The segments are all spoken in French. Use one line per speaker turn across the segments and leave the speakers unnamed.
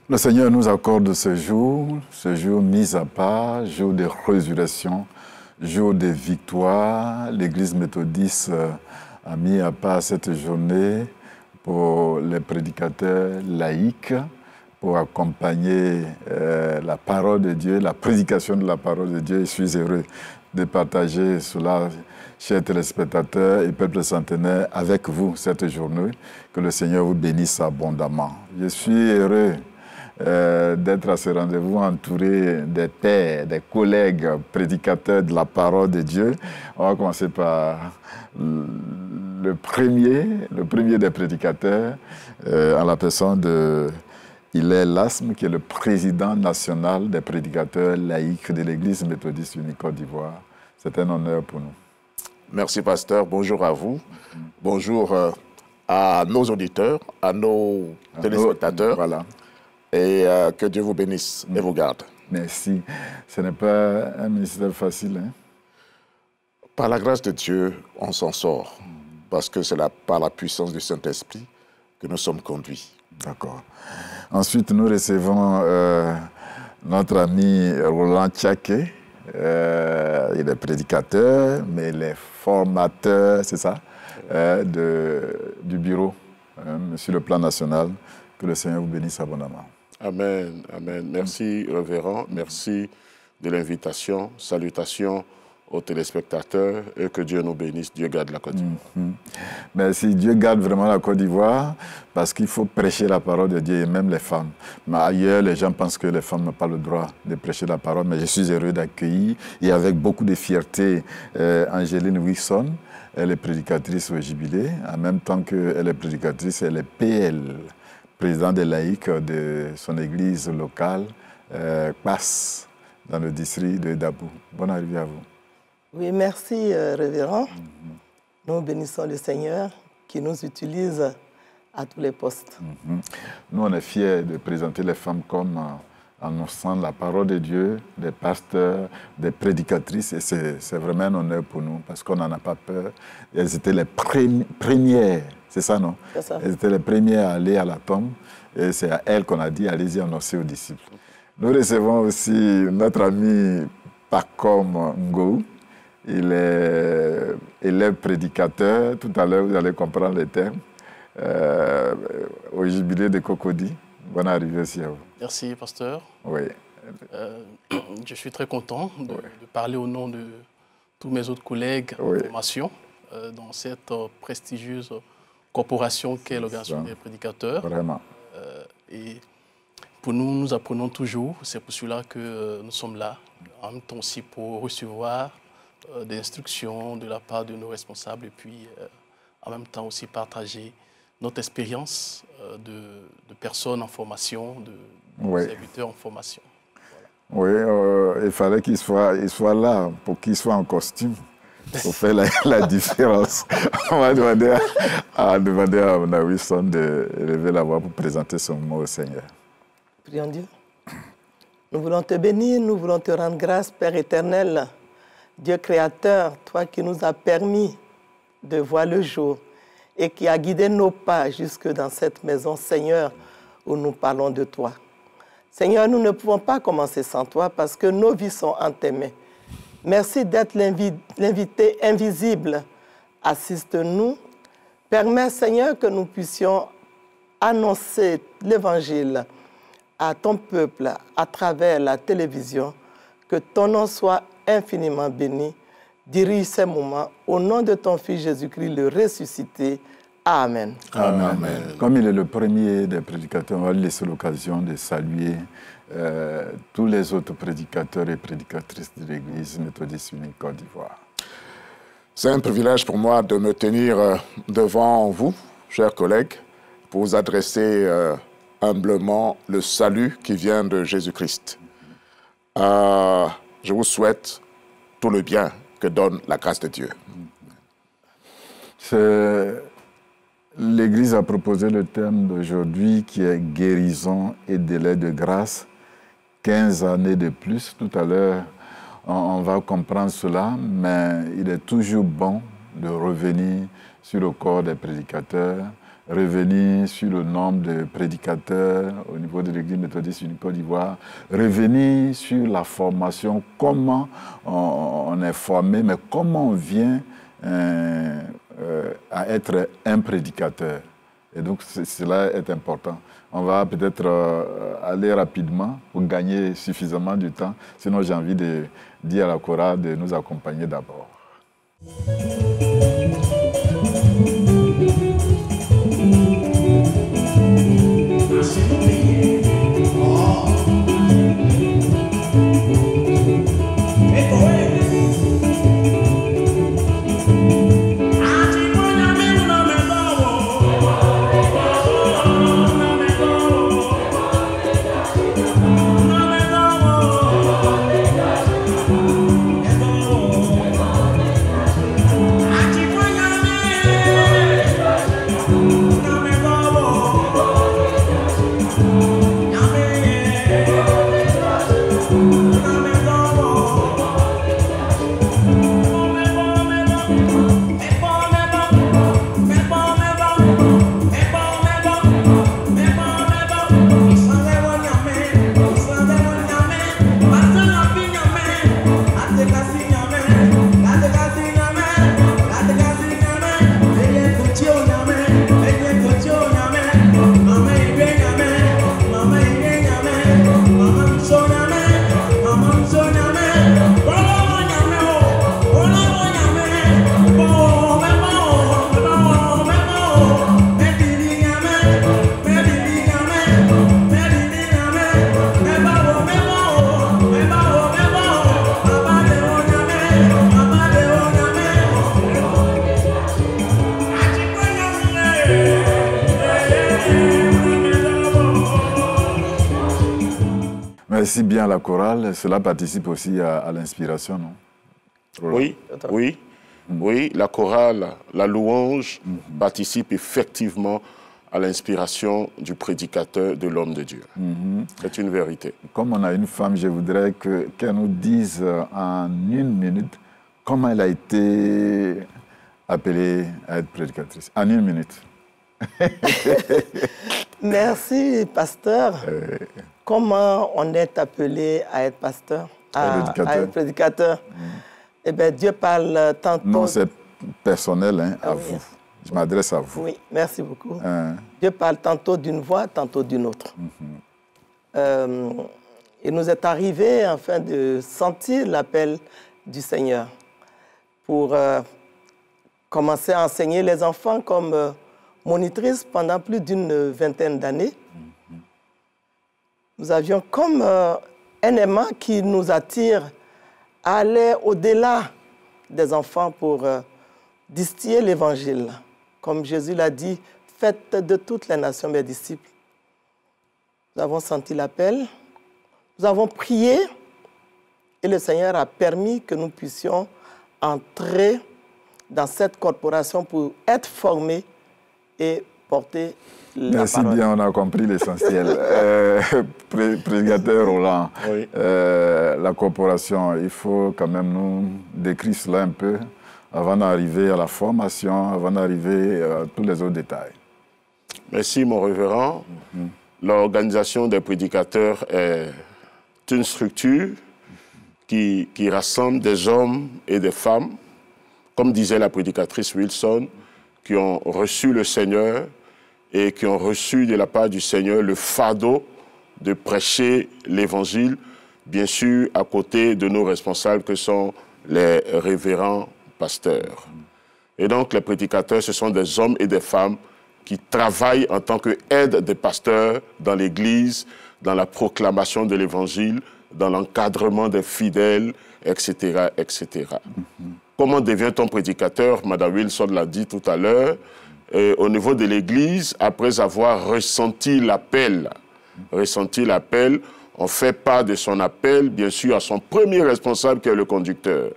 Le Seigneur nous accorde ce jour mis à part, jour de résurrection, jour de victoire. L'Église méthodiste a mis à part cette journée pour les prédicateurs laïcs, pour accompagner la parole de Dieu, la prédication de la parole de Dieu. Je suis heureux de partager cela, chers téléspectateurs et peuple centenaire, avec vous cette journée. Que le Seigneur vous bénisse abondamment. Je suis heureux d'être à ce rendez-vous entouré des pères, des collègues prédicateurs de la parole de Dieu. On va commencer par le premier des prédicateurs, en la personne de Hilaire Lasme, qui est le président national des prédicateurs laïcs de l'Église méthodiste unie Côte d'Ivoire. C'est un honneur pour nous.
Merci, pasteur. Bonjour à vous. Bonjour à nos auditeurs, à nos téléspectateurs.
Voilà.
Et que Dieu vous bénisse et vous garde.
Merci. Ce n'est pas un ministère facile, hein?
Par la grâce de Dieu, on s'en sort. Parce que c'est par la puissance du Saint-Esprit que nous sommes conduits.
D'accord. Ensuite, nous recevons notre ami Roland Tchaké. Il est prédicateur, mais il est formateur, c'est ça, du bureau, sur le plan national. Que le Seigneur vous bénisse abondamment.
Amen, amen. Merci, révérend. Merci de l'invitation. Salutations aux téléspectateurs et que Dieu nous bénisse. Dieu garde la Côte d'Ivoire.
Merci. Dieu garde vraiment la Côte d'Ivoire parce qu'il faut prêcher la parole de Dieu et même les femmes. Mais ailleurs, les gens pensent que les femmes n'ont pas le droit de prêcher la parole. Mais je suis heureux d'accueillir et avec beaucoup de fierté Angéline Wilson. Elle est prédicatrice au Jubilé. En même temps qu'elle est prédicatrice, elle est PL. Président des laïcs de son église locale, passe dans le district de Dabou. Bonne arrivée à vous.
Oui, merci, révérend. Nous bénissons le Seigneur qui nous utilise à tous les postes.
Nous, on est fiers de présenter les femmes comme annonçant la parole de Dieu, des pasteurs, des prédicatrices, et c'est vraiment un honneur pour nous parce qu'on n'en a pas peur. Elles étaient les premières. C'est ça, non?
C'est ça.
Elles étaient les premières à aller à la tombe et c'est à elles qu'on a dit allez-y annoncer aux disciples. Nous recevons aussi notre ami Pacom Ngou. Il est élève prédicateur. Tout à l'heure, vous allez comprendre les termes. Au Jubilé de Cocody. Bonne arrivée aussi à vous.
Merci, pasteur.
Oui.
Je suis très content de parler au nom de tous mes autres collègues en formation dans cette prestigieuse corporation qu'est l'Organisation des prédicateurs.
Vraiment.
Et pour nous, nous apprenons toujours. C'est pour cela que nous sommes là. En même temps aussi pour recevoir des instructions de la part de nos responsables et puis en même temps aussi partager notre expérience de personnes en formation, de serviteurs en formation. Voilà.
Oui, il fallait qu'il soit là pour qu'il soit en costume. Pour faire la différence. On va demander à Mme Wilson de lever la voix pour présenter son mot au Seigneur.
Prions Dieu. Nous voulons te bénir, nous voulons te rendre grâce, Père éternel, Dieu créateur, toi qui nous as permis de voir le jour et qui a guidé nos pas jusque dans cette maison, Seigneur, où nous parlons de toi. Seigneur, nous ne pouvons pas commencer sans toi parce que nos vies sont en tes mains. Merci d'être l'invité invisible. Assiste-nous. Permets, Seigneur, que nous puissions annoncer l'Évangile à ton peuple à travers la télévision. Que ton nom soit infiniment béni. Dirige ces moments au nom de ton Fils Jésus-Christ, le ressuscité. Amen.
Amen. Amen. Comme il est le premier des prédicateurs, on va lui laisser l'occasion de saluer tous les autres prédicateurs et prédicatrices de l'Église méthodiste unie Côte d'Ivoire.
C'est un privilège pour moi de me tenir devant vous, chers collègues, pour vous adresser humblement le salut qui vient de Jésus-Christ. Je vous souhaite tout le bien que donne la grâce de Dieu.
L'Église a proposé le thème d'aujourd'hui qui est guérison et délai de grâce. 15 années de plus. Tout à l'heure, on va comprendre cela, mais il est toujours bon de revenir sur le corps des prédicateurs, revenir sur le nombre de prédicateurs au niveau de l'Église méthodiste du Côte d'Ivoire, revenir sur la formation, comment on est formé, mais comment on vient à être un prédicateur. Et donc, cela est important. On va peut-être aller rapidement pour gagner suffisamment de temps. Sinon, j'ai envie de dire à la chorale de nous accompagner d'abord. Merci bien à la chorale, cela participe aussi à l'inspiration, non?
Oui, oui, oui, la chorale, la louange participe effectivement à l'inspiration du prédicateur, de l'homme de Dieu. C'est une vérité.
Comme on a une femme, je voudrais qu'elle nous dise en une minute comment elle a été appelée à être prédicatrice. En une minute.
Merci, pasteur. Comment on est appelé à être pasteur, à être prédicateur? Eh bien, Dieu parle tantôt...
Non, c'est personnel, hein, à vous. Je m'adresse à vous.
Oui, merci beaucoup. Dieu parle tantôt d'une voix, tantôt d'une autre. Il nous est arrivé, enfin, de sentir l'appel du Seigneur pour commencer à enseigner les enfants comme monitrice pendant plus d'une vingtaine d'années. Nous avions comme un aimant qui nous attire à aller au-delà des enfants pour distiller l'Évangile. Comme Jésus l'a dit, faites de toutes les nations mes disciples. Nous avons senti l'appel, nous avons prié et le Seigneur a permis que nous puissions entrer dans cette corporation pour être formés et porter la parole.
Merci bien, on a compris l'essentiel. Prédicateur Roland, oui. La corporation, il faut quand même nous décrire cela un peu avant d'arriver à la formation, avant d'arriver à tous les autres détails.
Merci, mon révérend. L'organisation des prédicateurs est une structure qui rassemble des hommes et des femmes, comme disait la prédicatrice Wilson, qui ont reçu le Seigneur et qui ont reçu de la part du Seigneur le fardeau de prêcher l'Évangile, bien sûr à côté de nos responsables que sont les révérends pasteurs. Et donc les prédicateurs, ce sont des hommes et des femmes qui travaillent en tant qu'aide des pasteurs dans l'Église, dans la proclamation de l'Évangile, dans l'encadrement des fidèles, etc., etc. Comment devient-on prédicateur? Madame Wilson l'a dit tout à l'heure. Au niveau de l'Église, après avoir ressenti l'appel, on fait part de son appel, bien sûr, à son premier responsable qui est le conducteur.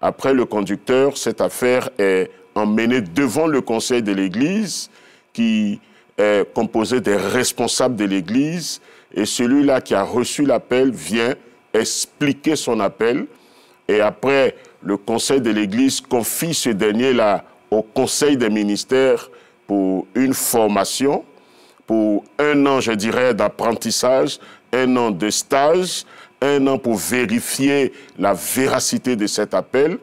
Après le conducteur, cette affaire est emmenée devant le conseil de l'Église, qui est composé des responsables de l'Église, et celui-là qui a reçu l'appel vient expliquer son appel, et après, le conseil de l'Église confie ce dernier-là au conseil des ministères pour une formation, pour 1 an, je dirais, d'apprentissage, 1 an de stage, 1 an pour vérifier la véracité de cet appel.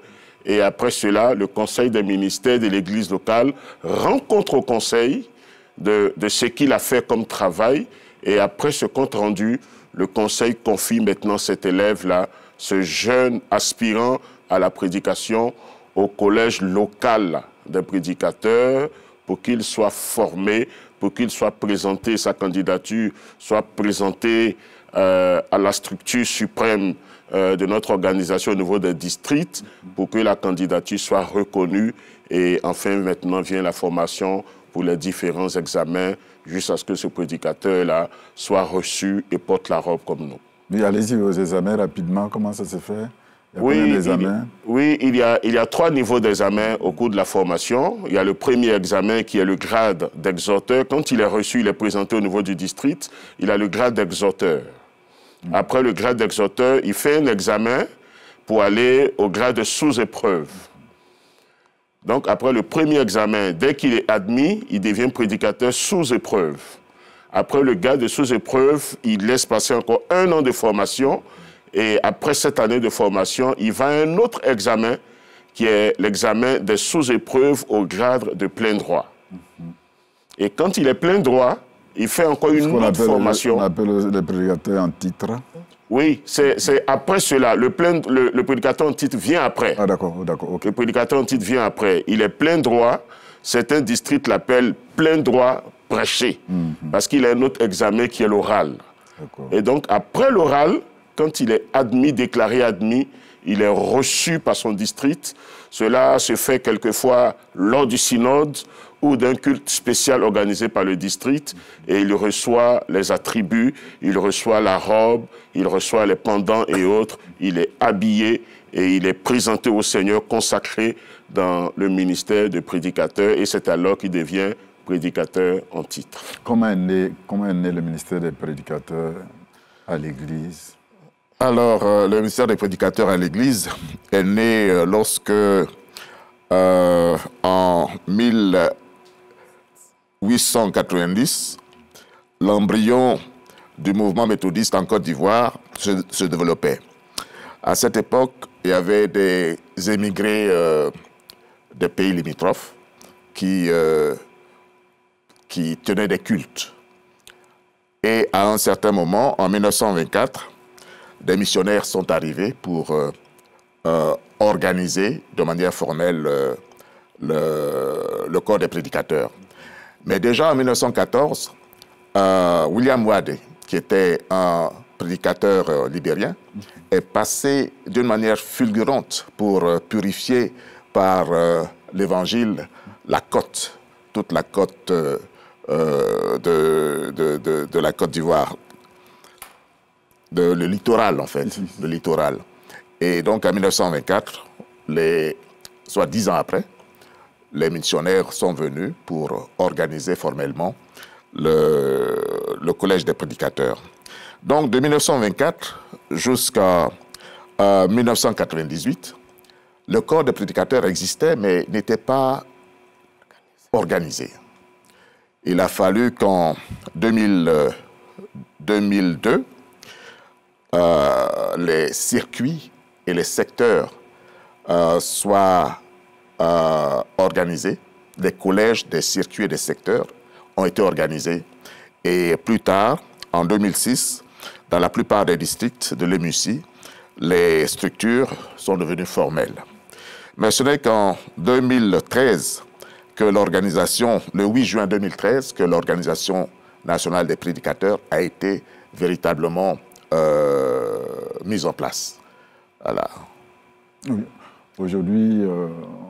Et après cela, le conseil des ministères de l'église locale rencontre au conseil de ce qu'il a fait comme travail. Et après ce compte rendu, le conseil confie maintenant cet élève-là, ce jeune aspirant à la prédication, au collège local des prédicateurs pour qu'il soit formé, pour qu'il soit présenté, sa candidature soit présentée à la structure suprême de notre organisation au niveau des districts pour que la candidature soit reconnue. Et enfin, maintenant vient la formation pour les différents examens jusqu'à ce que ce prédicateur-là soit reçu et porte la robe comme nous.
Oui, allez-y aux examens rapidement. Comment ça se fait?
Il y a 3 niveaux d'examen au cours de la formation. Il y a le premier examen qui est le grade d'exhorteur. Quand il est reçu, il est présenté au niveau du district. Il a le grade d'exhorteur. Après le grade d'exhorteur, il fait un examen pour aller au grade de sous-épreuve. Donc, après le premier examen, dès qu'il est admis, il devient prédicateur sous-épreuve. Après le grade de sous-épreuve, il laisse passer encore 1 an de formation. Et après cette année de formation, il va à un autre examen, qui est l'examen des sous-épreuves au grade de plein droit. Et quand il est plein droit, il fait encore une autre formation.
On appelle le prédicateur en titre.
Oui, c'est après cela. Le prédicateur en titre vient après.
Ah d'accord, d'accord. Okay.
Le prédicateur en titre vient après. Il est plein droit. Certains districts l'appellent plein droit prêché. Parce qu'il a un autre examen qui est l'oral. Et donc, après l'oral, quand il est admis, déclaré admis, il est reçu par son district. Cela se fait quelquefois lors du synode ou d'un culte spécial organisé par le district. Et il reçoit les attributs, il reçoit la robe, il reçoit les pendants et autres. Il est habillé et il est présenté au Seigneur, consacré dans le ministère de prédicateur. Et c'est alors qu'il devient prédicateur en titre.
Comment est né le ministère des prédicateurs à l'Église?
Alors, le ministère des prédicateurs à l'Église est né lorsque, en 1890, l'embryon du mouvement méthodiste en Côte d'Ivoire se développait. À cette époque, il y avait des émigrés des pays limitrophes qui tenaient des cultes. Et à un certain moment, en 1924, des missionnaires sont arrivés pour organiser de manière formelle le corps des prédicateurs. Mais déjà en 1914, William Wade, qui était un prédicateur libérien, est passé d'une manière fulgurante pour purifier par l'évangile la côte, toute la côte de la Côte d'Ivoire. Le littoral, en fait, le littoral. Et donc, en 1924, soit 10 ans après, les missionnaires sont venus pour organiser formellement le collège des prédicateurs. Donc, de 1924 jusqu'à 1998, le corps des prédicateurs existait, mais n'était pas organisé. Il a fallu qu'en 2002, les circuits et les secteurs soient organisés. Des collèges, des circuits et des secteurs ont été organisés. Et plus tard, en 2006, dans la plupart des districts de l'EMUCI, les structures sont devenues formelles. Mais ce n'est qu'en 2013 que l'organisation, le 8 juin 2013, que l'Organisation nationale des prédicateurs a été véritablement mise en place. Voilà.
Oui. Aujourd'hui,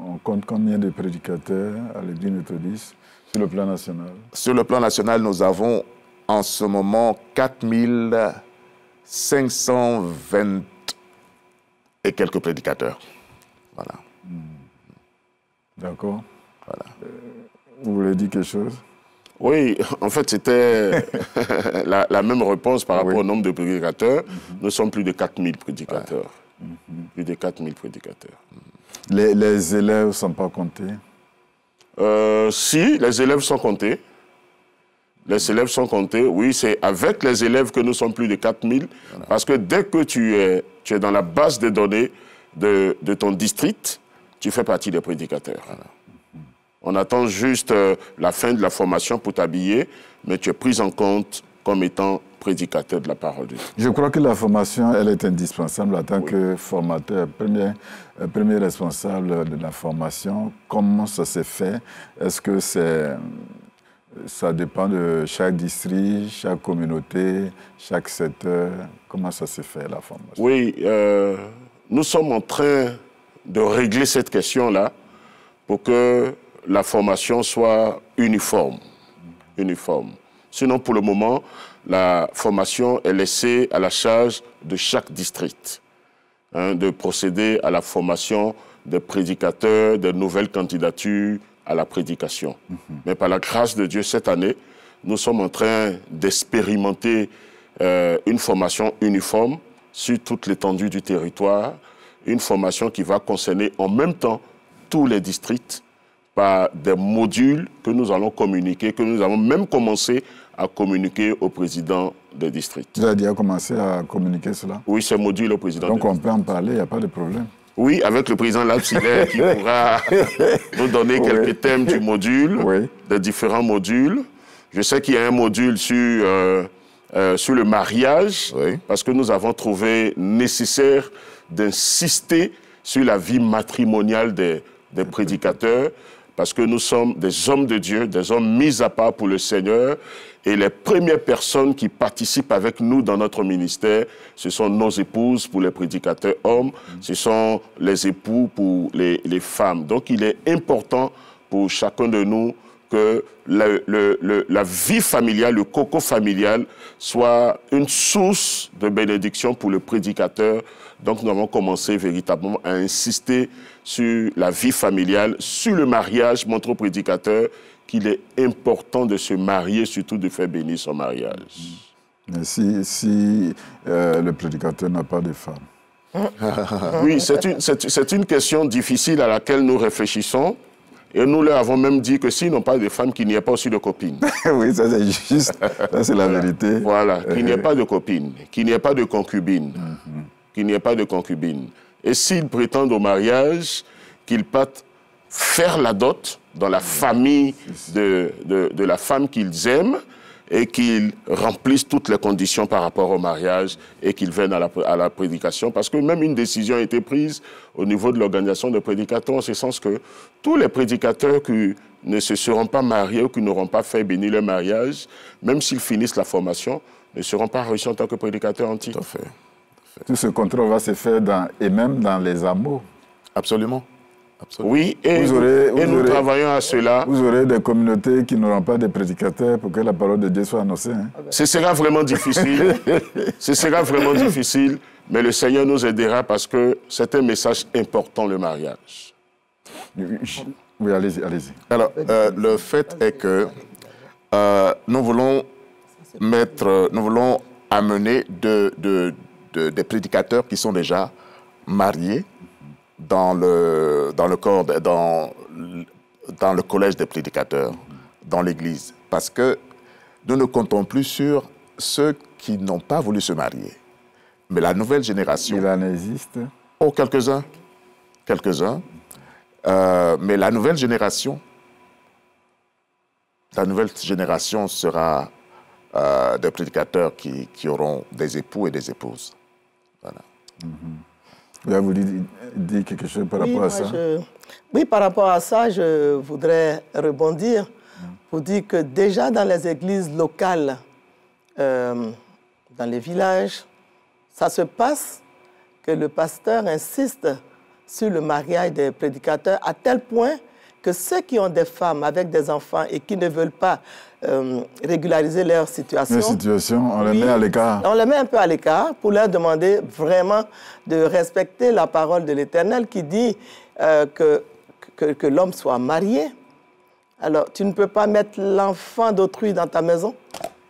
on compte combien de prédicateurs à l'Église méthodiste sur le plan national? Sur le plan national, nous avons en ce moment
4520 et quelques prédicateurs. Voilà.
D'accord. Voilà. Vous voulez dire quelque chose?
Oui, en fait, c'était la même réponse par rapport au nombre de prédicateurs. Nous sommes plus de 4000 prédicateurs. Plus de 4000 prédicateurs.
Les élèves ne sont pas comptés?
Si, les élèves sont comptés. Les élèves sont comptés, oui, c'est avec les élèves que nous sommes plus de 4000. Voilà. Parce que dès que tu es dans la base de données de ton district, tu fais partie des prédicateurs. Voilà. On attend juste la fin de la formation pour t'habiller, mais tu es pris en compte comme étant prédicateur de la parole de Dieu.
Je crois que la formation, elle est indispensable en tant que formateur, premier responsable de la formation. Comment ça s'est fait? Est-ce que ça dépend de chaque district, chaque communauté, chaque secteur? Comment ça s'est fait, la formation?
Oui, nous sommes en train de régler cette question-là pour que la formation soit uniforme. Sinon, pour le moment, la formation est laissée à la charge de chaque district, de procéder à la formation des prédicateurs, des nouvelles candidatures à la prédication. Mais par la grâce de Dieu, cette année, nous sommes en train d'expérimenter une formation uniforme sur toute l'étendue du territoire, une formation qui va concerner en même temps tous les districts par des modules que nous allons communiquer, que nous avons même commencé à communiquer au président des districts.
Vous avez déjà commencé à communiquer cela?
Oui, ces modules au président.
Donc on peut en parler, il n'y a pas de problème.
Oui, avec le président Lapsiler qui pourra nous donner quelques thèmes du module, des différents modules. Je sais qu'il y a un module sur le mariage, parce que nous avons trouvé nécessaire d'insister sur la vie matrimoniale des prédicateurs, parce que nous sommes des hommes de Dieu, des hommes mis à part pour le Seigneur, et les premières personnes qui participent avec nous dans notre ministère, ce sont nos épouses pour les prédicateurs hommes, ce sont les époux pour les femmes. Donc il est important pour chacun de nous que la vie familiale, le coco familial, soit une source de bénédiction pour le prédicateur. Donc nous avons commencé véritablement à insister sur la vie familiale, sur le mariage, montrer au prédicateur qu'il est important de se marier, surtout de faire bénir son mariage.
Mais si le prédicateur n'a pas de femme?
Oui, c'est une question difficile à laquelle nous réfléchissons. Et nous leur avons même dit que s'ils n'ont pas de femmes, qu'il n'y ait pas aussi de copines.
Oui, ça c'est juste, ça c'est la vérité.
Voilà, qu'il n'y ait pas de copines, qu'il n'y ait pas de concubines, qu'il n'y ait pas de concubines. Et s'ils prétendent au mariage, qu'ils partent faire la dot dans la famille de la femme qu'ils aiment et qu'ils remplissent toutes les conditions par rapport au mariage et qu'ils viennent à la prédication. Parce que même une décision a été prise au niveau de l'organisation de prédicateurs, en ce sens que tous les prédicateurs qui ne se seront pas mariés ou qui n'auront pas fait bénir leur mariage, même s'ils finissent la formation, ne seront pas reçus en tant que prédicateurs en titre.
Tout à fait.
Tout ce contrôle va se faire et même dans les hameaux.
Absolument. Absolument.
Oui, et nous travaillons à cela.
Vous aurez des communautés qui n'auront pas de prédicateurs pour que la parole de Dieu soit annoncée. Hein?
Ce sera vraiment difficile. Ce sera vraiment difficile, mais le Seigneur nous aidera parce que c'est un message important, le mariage.
Oui, allez-y, allez-y.
Alors, le fait est que nous voulons amener des prédicateurs qui sont déjà mariés dans le collège des prédicateurs, dans l'Église. Parce que nous ne comptons plus sur ceux qui n'ont pas voulu se marier. Mais la nouvelle génération...
Il en existe?
Oh, quelques-uns. Quelques-uns. Mais la nouvelle génération sera des prédicateurs qui auront des époux et des épouses. Voilà.
Vous voulez dire quelque chose par rapport à ça?
Oui, par rapport à ça, je voudrais rebondir pour dire que déjà dans les églises locales, dans les villages, ça se passe que le pasteur insiste sur le mariage des prédicateurs à tel point que ceux qui ont des femmes avec des enfants et qui ne veulent pas régulariser leur situation...
on les met à l'écart.
On les met un peu à l'écart pour leur demander vraiment de respecter la parole de l'Éternel qui dit que l'homme soit marié. Alors, tu ne peux pas mettre l'enfant d'autrui dans ta maison.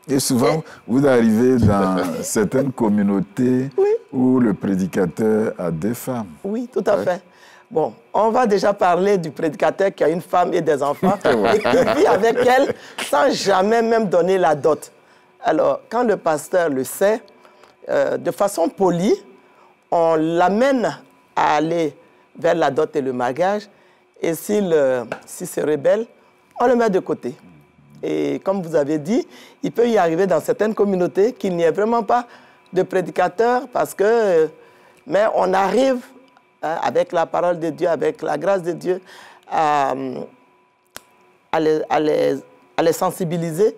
Et souvent, vous arrivez dans certaines communautés où le prédicateur a des femmes.
Oui, tout à fait. Bon, on va déjà parler du prédicateur qui a une femme et des enfants et qui vit avec elle sans jamais même donner la dot. Alors, quand le pasteur le sait, de façon polie, on l'amène à aller vers la dot et le mariage. Et s'il se rebelle, on le met de côté. Et comme vous avez dit, il peut y arriver dans certaines communautés qu'il n'y ait vraiment pas de prédicateur parce que... mais on arrive, avec la parole de Dieu, avec la grâce de Dieu, à les sensibiliser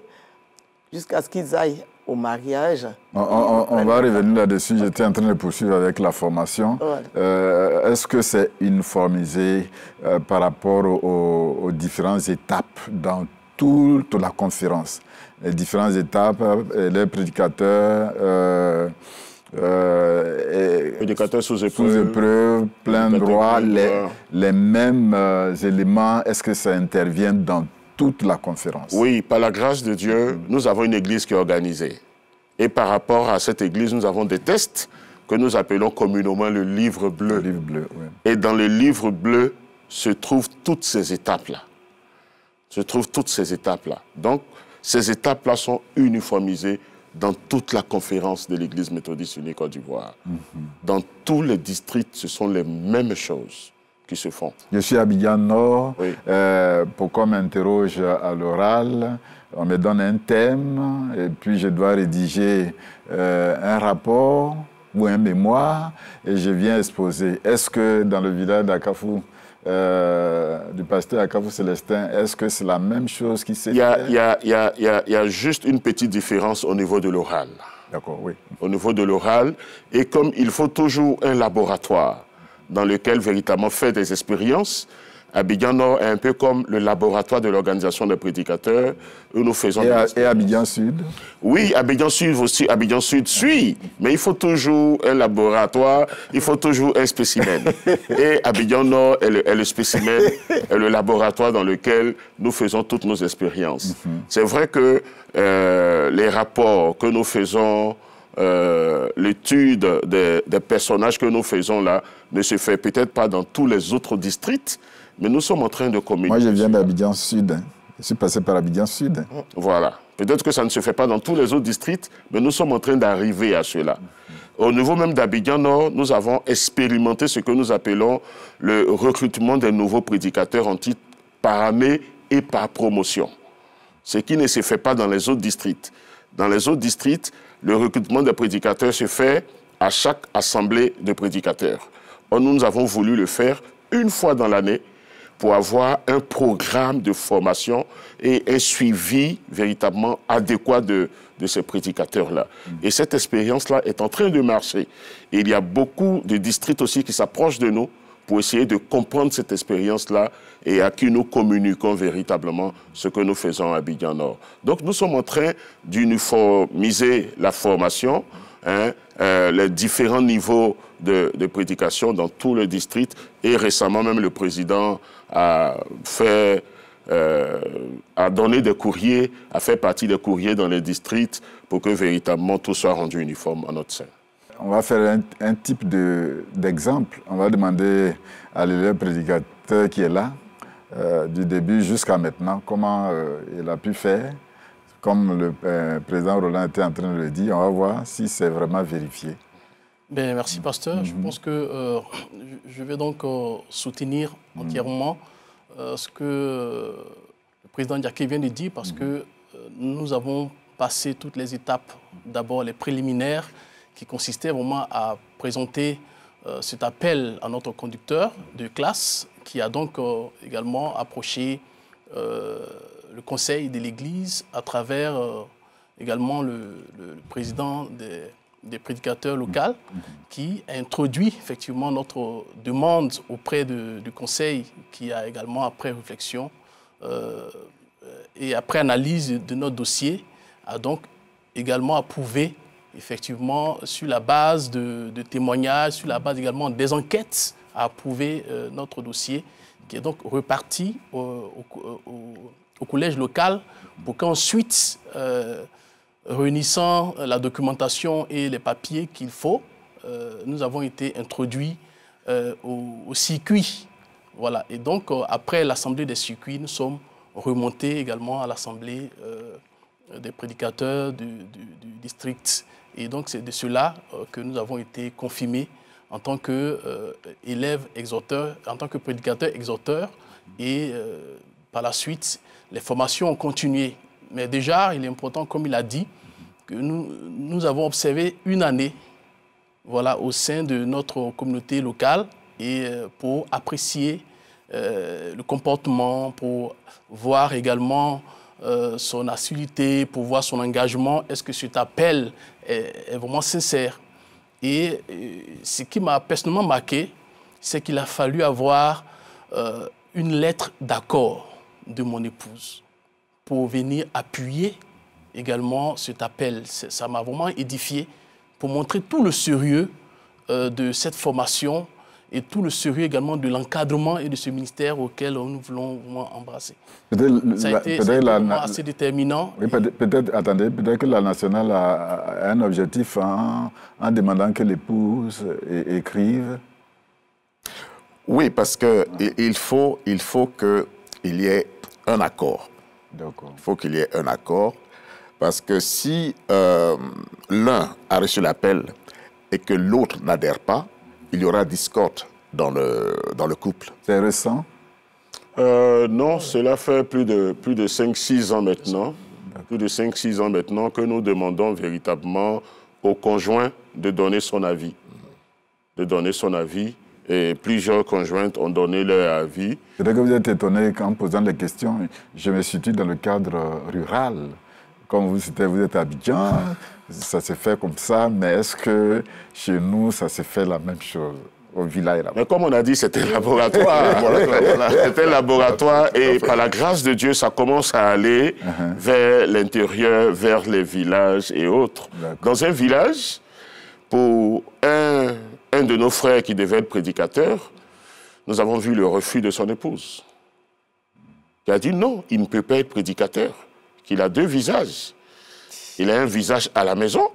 jusqu'à ce qu'ils aillent au mariage.
On va revenir là-dessus. J'étais en train de poursuivre avec la formation. Ouais. Est-ce que c'est uniformisé par rapport aux différentes étapes dans toute la conférence? Les différentes étapes, les prédicateurs...
prédicateurs sous épreuve,
plein droit, les mêmes éléments, est-ce que ça intervient dans toute la conférence?
Oui, par la grâce de Dieu, nous avons une église qui est organisée. Et par rapport à cette église, nous avons des tests que nous appelons communément le livre bleu.
Le livre bleu, oui.
Et dans le livre bleu se trouvent toutes ces étapes-là. Donc, ces étapes-là sont uniformisées dans toute la conférence de l'Église méthodiste unie Côte d'Ivoire. Dans tous les districts, ce sont les mêmes choses qui se font.
Je suis à Abidjan Nord. Oui. Pourquoi on m'interroge à l'oral? On me donne un thème et puis je dois rédiger un rapport ou un mémoire et je viens exposer. Est-ce que dans le village d'Akafou, du pasteur Akafou Célestin, est-ce que c'est la même chose qui s'est fait?
Il y a juste une petite différence au niveau de l'oral.
D'accord, oui.
Au niveau de l'oral, et comme il faut toujours un laboratoire dans lequel véritablement faire des expériences, Abidjan Nord est un peu comme le laboratoire de l'organisation des prédicateurs où nous faisons des expériences.
Et Abidjan Sud?
Oui, Abidjan Sud aussi. Abidjan Sud suit, mais il faut toujours un laboratoire, il faut toujours un spécimen. Et Abidjan Nord est le spécimen, est le laboratoire dans lequel nous faisons toutes nos expériences. C'est vrai que les rapports que nous faisons, l'étude des personnages que nous faisons là, ne se fait peut-être pas dans tous les autres districts, mais nous sommes en train de communiquer.
Moi, je viens d'Abidjan Sud. Je suis passé par Abidjan Sud.
Voilà. Peut-être que ça ne se fait pas dans tous les autres districts, mais nous sommes en train d'arriver à cela. Au niveau même d'Abidjan Nord, nous avons expérimenté ce que nous appelons le recrutement des nouveaux prédicateurs en titre par année et par promotion. Ce qui ne se fait pas dans les autres districts. Dans les autres districts, le recrutement des prédicateurs se fait à chaque assemblée de prédicateurs. Or, nous avons voulu le faire une fois dans l'année pour avoir un programme de formation et un suivi véritablement adéquat de ces prédicateurs-là. Et cette expérience-là est en train de marcher. Et il y a beaucoup de districts aussi qui s'approchent de nous pour essayer de comprendre cette expérience-là et à qui nous communiquons véritablement ce que nous faisons à Abidjan Nord. Donc nous sommes en train d'uniformiser la formation, les différents niveaux de prédication dans tout le district. Et récemment, même le président a donné des courriers, a fait partie des courriers dans les districts pour que véritablement tout soit rendu uniforme en notre sein.
On va faire un type d'exemple. On va demander à l'élève prédicateur qui est là, du début jusqu'à maintenant, comment il a pu faire. Comme le président Roland était en train de le dire, on va voir si c'est vraiment vérifié.
Bien, merci, pasteur. Je pense que je vais donc soutenir entièrement ce que le président Diaké vient de dire, parce que nous avons passé toutes les étapes. D'abord, les préliminaires, qui consistaient vraiment à présenter cet appel à notre conducteur de classe, qui a donc également approché le conseil de l'Église à travers également le président des prédicateurs locaux, qui a introduit effectivement notre demande auprès du conseil, qui a également, après réflexion et après analyse de notre dossier, a donc également approuvé effectivement, sur la base de témoignages, sur la base également des enquêtes, a approuvé notre dossier, qui est donc reparti au collège local pour qu'ensuite, réunissant la documentation et les papiers qu'il faut, nous avons été introduits au circuit. Voilà. Et donc, après l'Assemblée des circuits, nous sommes remontés également à l'Assemblée des prédicateurs du district. Et donc, c'est de cela que nous avons été confirmés en tant qu'élèves exhorteurs, en tant que prédicateurs exhorteurs. Et par la suite, les formations ont continué. Mais déjà, il est important, comme il a dit, que nous avons observé une année, voilà, au sein de notre communauté locale et pour apprécier le comportement, pour voir également son assiduité, pour voir son engagement. Est-ce que cet appel est vraiment sincère? Et ce qui m'a personnellement marqué, c'est qu'il a fallu avoir une lettre d'accord de mon épouse pour venir appuyer également cet appel. Ça m'a vraiment édifié pour montrer tout le sérieux de cette formation et tout le sérieux également de l'encadrement et de ce ministère auquel nous voulons vraiment embrasser. Ça a été vraiment assez déterminant.
Oui, attendez, peut-être que la nationale a un objectif en demandant que l'épouse écrive.
Oui, parce qu'il faut qu'il y ait un accord.
D'accord.
Il faut qu'il y ait un accord, parce que si l'un a reçu l'appel et que l'autre n'adhère pas, il y aura discorde dans le couple.
C'est récent?
Non, cela fait plus de 5-6 ans maintenant. Plus de 5-6 ans maintenant que nous demandons véritablement au conjoint de donner son avis. De donner son avis. Et plusieurs conjointes ont donné leur avis.
Peut-être que vous êtes étonné qu'en posant les questions, je me situe dans le cadre rural. Comme vous êtes à Abidjan, ça s'est fait comme ça, mais est-ce que chez nous, ça s'est fait la même chose au village là-bas?
Mais comme on a dit, c'était un laboratoire. C'était un laboratoire et par la grâce de Dieu, ça commence à aller vers l'intérieur, vers les villages et autres. Dans un village, pour un de nos frères qui devait être prédicateur, nous avons vu le refus de son épouse. Il a dit non, il ne peut pas être prédicateur, qu'il a deux visages. Il a un visage à la maison,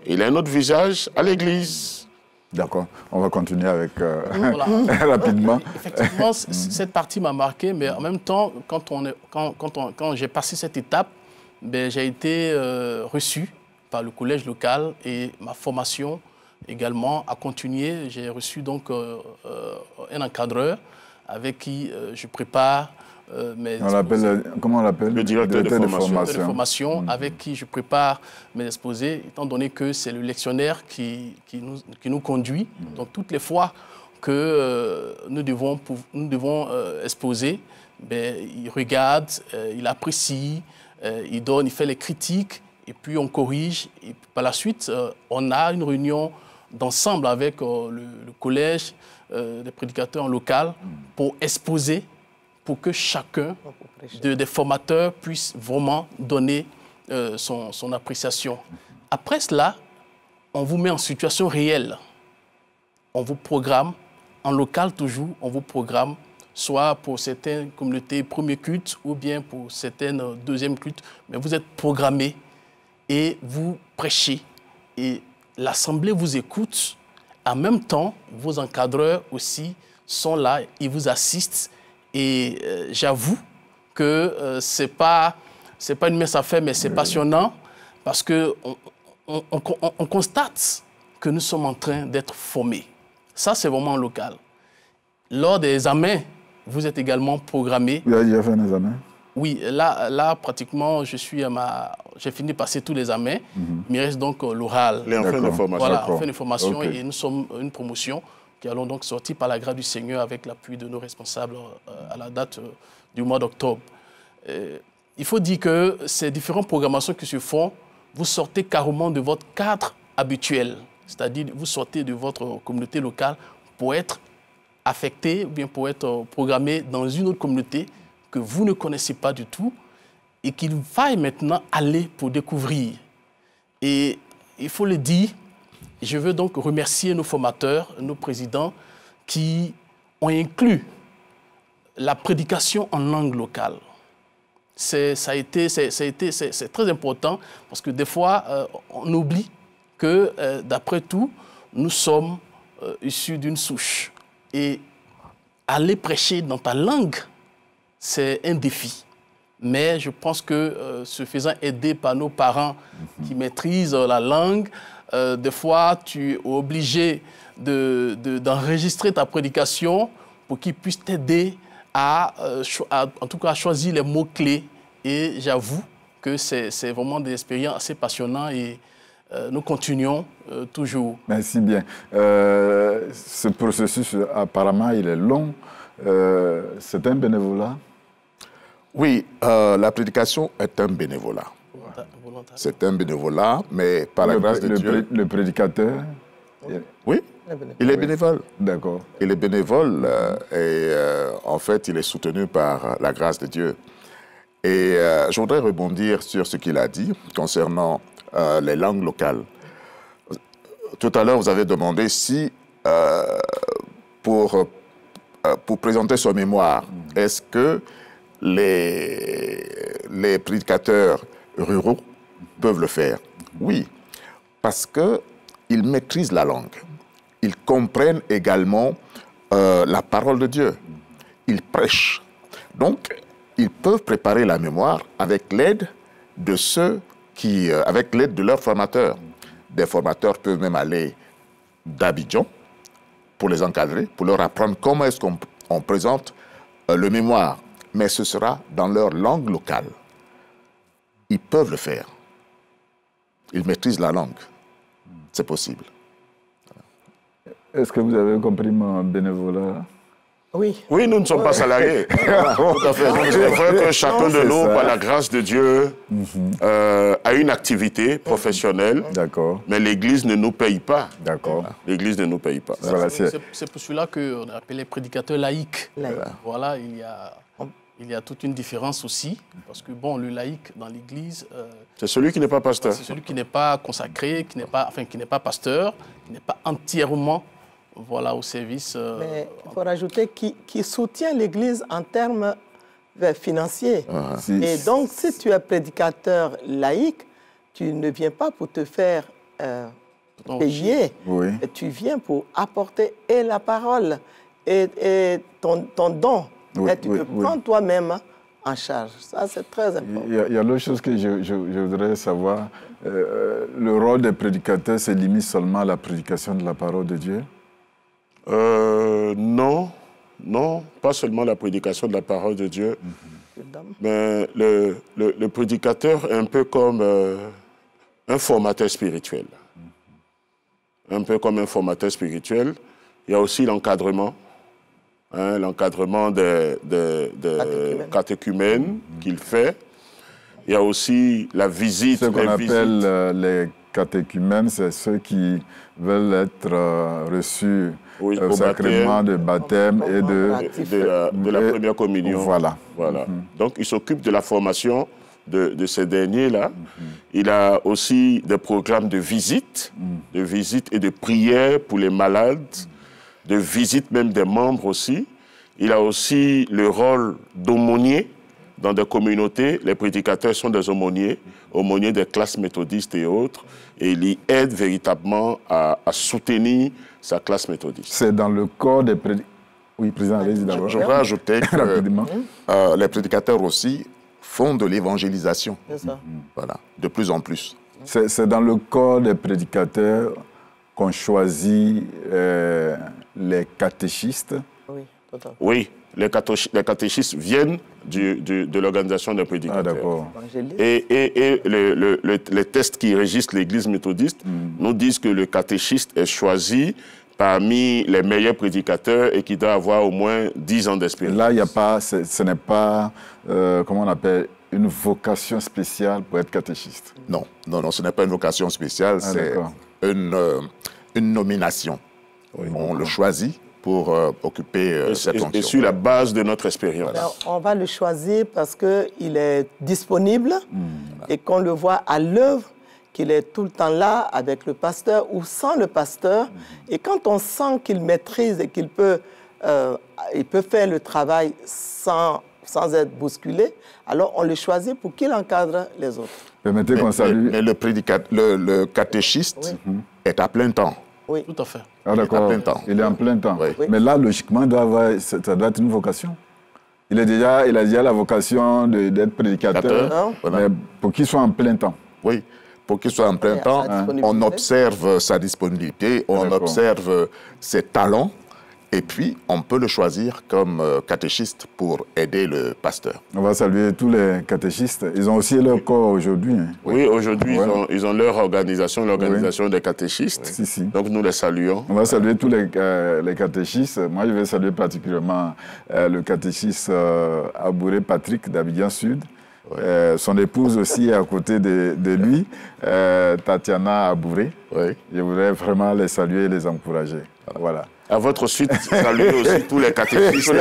et il a un autre visage à l'église.
D'accord, on va continuer avec
Voilà.
rapidement.
Effectivement, cette partie m'a marqué, mais en même temps, quand j'ai passé cette étape, ben, j'ai été reçu par le collège local et ma formation également a continué. J'ai reçu donc un encadreur avec qui je prépare mes exposés.
Comment on l'appelle?
Le directeur de
formation. Avec qui je prépare mes exposés, étant donné que c'est le lectionnaire qui nous conduit. Donc toutes les fois que nous devons exposer, ben, il regarde, il apprécie, il donne, il fait les critiques, et puis on corrige. Et par la suite, on a une réunion d'ensemble avec le collège des prédicateurs local pour exposer, pour que chacun des formateurs puisse vraiment donner son appréciation. Après cela, on vous met en situation réelle. On vous programme, en local toujours, on vous programme, soit pour certaines communautés premier culte ou bien pour certaines deuxième culte, mais vous êtes programmé et vous prêchez. Et l'Assemblée vous écoute. En même temps, vos encadreurs aussi sont là, ils vous assistent. Et j'avoue que ce n'est pas une mince affaire, mais c'est passionnant parce qu'on constate que nous sommes en train d'être formés. Ça, c'est vraiment local. Lors des examens, vous êtes également programmé.
Vous avez déjà fait un examen?
Oui, là pratiquement, j'ai fini de passer tous les examens. Il me reste donc l'oral.
Les enfants de formation.
Voilà, en fin de formation.
Okay.
Et nous sommes une promotion qui allons donc sortir par la grâce du Seigneur avec l'appui de nos responsables à la date du mois d'octobre. Il faut dire que ces différentes programmations qui se font, vous sortez carrément de votre cadre habituel. C'est-à-dire, vous sortez de votre communauté locale pour être affecté ou bien pour être programmé dans une autre communauté que vous ne connaissez pas du tout et qu'il faille maintenant aller pour découvrir. Et il faut le dire, je veux donc remercier nos formateurs, nos présidents qui ont inclus la prédication en langue locale. C'est très important parce que des fois, on oublie que, d'après tout, nous sommes issus d'une souche Et aller prêcher dans ta langue, c'est un défi. Mais je pense que se faisant aider par nos parents qui maîtrisent la langue, des fois, tu es obligé d'enregistrer ta prédication pour qu'ils puissent t'aider en tout cas, à choisir les mots-clés. Et j'avoue que c'est vraiment des expériences assez passionnantes et nous continuons toujours.
Merci bien. Ce processus, apparemment, il est long. C'est un bénévolat?
Oui, la prédication est un bénévolat. C'est un bénévolat, mais par la grâce de Dieu...
Le prédicateur?
Oui, il est bénévole.
D'accord.
Il est bénévole et en fait, il est soutenu par la grâce de Dieu. Et je voudrais rebondir sur ce qu'il a dit concernant les langues locales. Tout à l'heure, vous avez demandé si, pour présenter son mémoire, est-ce que les prédicateurs ruraux peuvent le faire? Oui, parce qu'ils maîtrisent la langue. Ils comprennent également la parole de Dieu. Ils prêchent. Donc, ils peuvent préparer la mémoire avec l'aide de avec l'aide de leurs formateurs. Des formateurs peuvent même aller d'Abidjan pour les encadrer, pour leur apprendre comment est-ce qu'on présente le mémoire. Mais ce sera dans leur langue locale. Ils peuvent le faire. Ils maîtrisent la langue. C'est possible.
Est-ce que vous avez compris mon bénévolat?
Oui.
Oui, nous ne sommes pas salariés. Tout à fait. Donc, c'est vrai que chacun de nous, par la grâce de Dieu, a une activité professionnelle.
D'accord.
Mais l'Église ne nous paye pas.
D'accord.
L'Église ne nous paye pas.
Voilà,
c'est pour cela qu'on appelle les prédicateurs laïcs. Voilà, il y a toute une différence aussi. Parce que, bon, le laïc dans l'Église...
c'est celui qui n'est pas pasteur.
C'est celui qui n'est pas consacré, qui n'est pas pasteur, qui n'est pas entièrement... Voilà, au service...
Mais il faut rajouter qui soutient l'Église en termes financiers. Et donc, si tu es prédicateur laïque, tu ne viens pas pour te faire payer.
Oui.
Tu viens pour apporter et la parole et ton don.
Oui,
et tu te prends toi-même en charge. Ça, c'est très important.
Il y a l'autre chose que je voudrais savoir. Le rôle des prédicateurs se limite seulement à la prédication de la parole de Dieu?
Non, pas seulement la prédication de la parole de Dieu, mais le prédicateur est un peu comme un formateur spirituel. Un peu comme un formateur spirituel. Il y a aussi l'encadrement, l'encadrement des catéchumènes qu'il fait. Il y a aussi la visite.
Ce qu'on appelle les catéchumènes, c'est ceux qui veulent être reçus au sacrement de baptême et
de la première communion.
Voilà.
Donc, il s'occupe de la formation de ces derniers-là. Il a aussi des programmes de visite et de prière pour les malades, de visite même des membres aussi. Il a aussi le rôle d'aumônier dans des communautés. Les prédicateurs sont des aumôniers des classes méthodistes et autres, et il y aide véritablement à soutenir sa classe méthodiste.
C'est dans le corps des prédicateurs. Oui, président, allez-y d'abord.
Je voudrais ajouter que les prédicateurs aussi font de l'évangélisation. Voilà, de plus en plus.
C'est dans le corps des prédicateurs qu'on choisit les catéchistes.
Oui, totalement.
Oui, les catéchistes viennent de l'organisation des prédicateurs.
Ah, d'accord.
Et les tests qui régissent l'Église méthodiste nous disent que le catéchiste est choisi parmi les meilleurs prédicateurs et qui doit avoir au moins 10 ans d'expérience.
Là, il n'y a pas, ce n'est pas, comment on appelle, une vocation spéciale pour être catéchiste.
Non, ce n'est pas une vocation spéciale, c'est une nomination. On le choisit pour occuper cette fonction.
Et sur la base de notre expérience.
Alors, on va le choisir parce qu'il est disponible et qu'on le voit à l'œuvre, qu'il est tout le temps là avec le pasteur ou sans le pasteur. Et quand on sent qu'il maîtrise et qu'il peut, faire le travail sans être bousculé, alors on le choisit pour qu'il encadre les autres.
Permettez qu'on salue.
Mais le catéchiste est à plein temps.
Oui.
Tout à fait.
Ah, d'accord.
plein temps.
Il est en plein temps.
Oui.
Mais là, logiquement, ça doit être une vocation. Il a déjà la vocation d'être prédicateur,
Voilà.
mais pour qu'il soit en plein temps.
Oui, pour qu'il soit en plein
Et à
temps,
sa disponibilité.
on observe sa disponibilité, on
D'accord.
observe ses talents, et puis on peut le choisir comme catéchiste pour aider le pasteur.
On va saluer tous les catéchistes. Ils ont aussi leur corps aujourd'hui. Hein.
Oui, aujourd'hui,
Ouais.
ils ont leur organisation, l'organisation des catéchistes.
Si, si.
Donc nous les saluons.
On va saluer tous les catéchistes. Moi, je vais saluer particulièrement le catéchiste Abouré Patrick d'Abidjan Sud. Son épouse aussi est à côté de lui, Tatiana Abouré.
Oui.
Je voudrais vraiment les saluer et les encourager. Voilà.
À votre suite, saluez aussi tous les catéchistes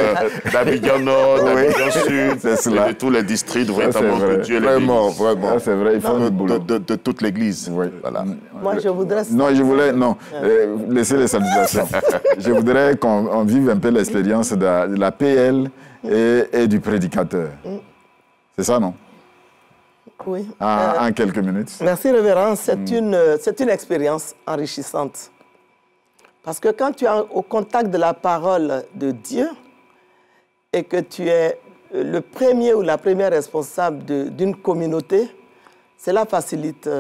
d'Abidjan Nord, d'Abidjan Sud,
c'est cela.
et de tous les districts, véritablement,
c'est vrai.
que Dieu les
Vraiment,
bénisse.
vraiment.
Ah, c'est vrai, ils font du boulot.
De toute l'Église.
Oui.
Voilà.
Moi, je voudrais...
Non, je voulais... Non, laissez les salutations. Je voudrais qu'on vive un peu l'expérience de la PL et du prédicateur. C'est ça, non?
Oui.
En quelques minutes.
Merci, révérend. C'est une expérience enrichissante. Parce que quand tu es au contact de la parole de Dieu et que tu es le premier ou la première responsable d'une communauté, cela facilite